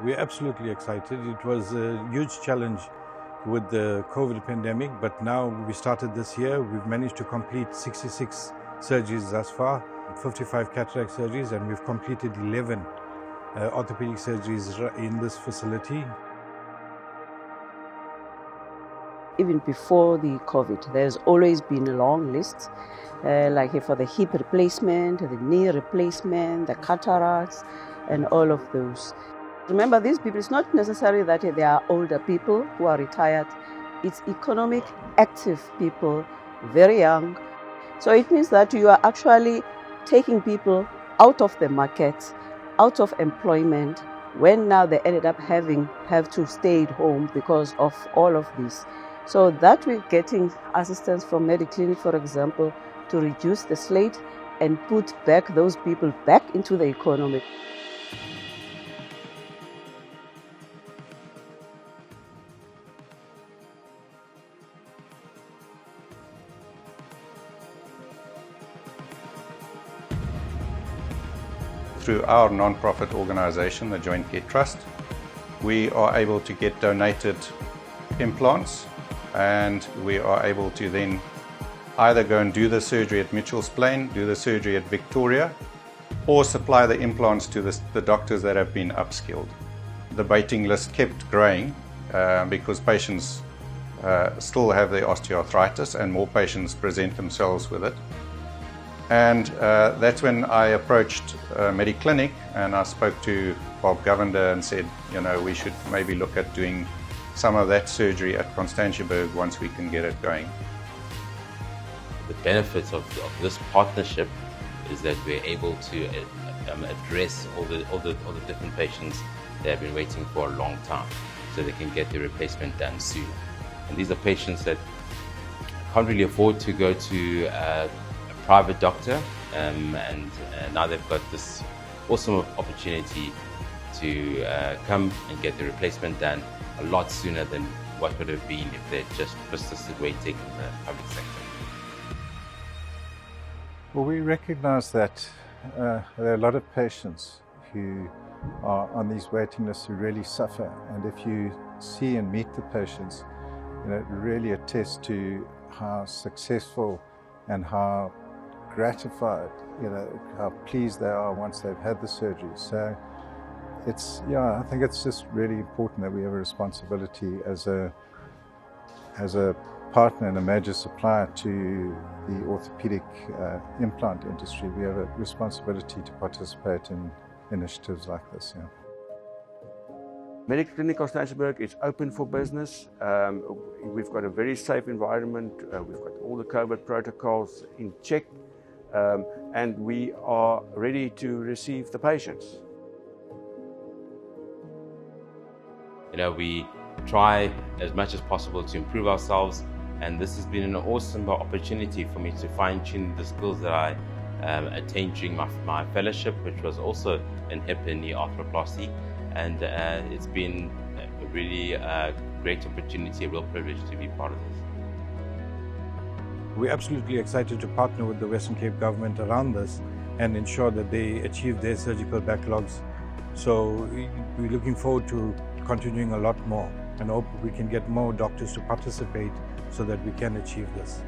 We're absolutely excited. It was a huge challenge with the COVID pandemic, but now we started this year. We've managed to complete 66 surgeries thus far, 55 cataract surgeries, and we've completed 11 orthopedic surgeries in this facility. Even before the COVID, there's always been a long list, like for the hip replacement, the knee replacement, the cataracts, and all of those. Remember, these people, it's not necessarily that they are older people who are retired. It's economic, active people, very young. So it means that you are actually taking people out of the market, out of employment, when now they ended up have to stay at home because of all of this. So that we're getting assistance from Mediclinic, for example, to reduce the slate and put back those people back into the economy. Through our non-profit organization, the Joint Care Trust, we are able to get donated implants, and we are able to then either go and do the surgery at Mitchell's Plain, do the surgery at Victoria, or supply the implants to the doctors that have been upskilled. The waiting list kept growing because patients still have their osteoarthritis and more patients present themselves with it. And that's when I approached Mediclinic, and I spoke to Bob Govender and said, you know, we should maybe look at doing some of that surgery at Constantiaberg once we can get it going. The benefits of this partnership is that we're able to address all the different patients that have been waiting for a long time, so they can get their replacement done sooner. And these are patients that can't really afford to go to a private doctor, and now they've got this awesome opportunity to come and get the replacement done a lot sooner than what would have been if they'd just persisted waiting in the public sector. Well, we recognize that there are a lot of patients who are on these waiting lists who really suffer, and if you see and meet the patients, you know, it really attests to how successful and how gratified, you know, how pleased they are once they've had the surgery. So it's, yeah, I think it's just really important that we have a responsibility as a partner and a major supplier to the orthopedic implant industry. We have a responsibility to participate in initiatives like this. Yeah. Mediclinic Constantiaberg is open for business. We've got a very safe environment. We've got all the COVID protocols in check, and we are ready to receive the patients. You know, we try as much as possible to improve ourselves, and this has been an awesome opportunity for me to fine-tune the skills that I attained during my fellowship, which was also in hip and knee arthroplasty, and it's been a really great opportunity, a real privilege to be part of this. We're absolutely excited to partner with the Western Cape government around this and ensure that they achieve their surgical backlogs. So we're looking forward to continuing a lot more and hope we can get more doctors to participate so that we can achieve this.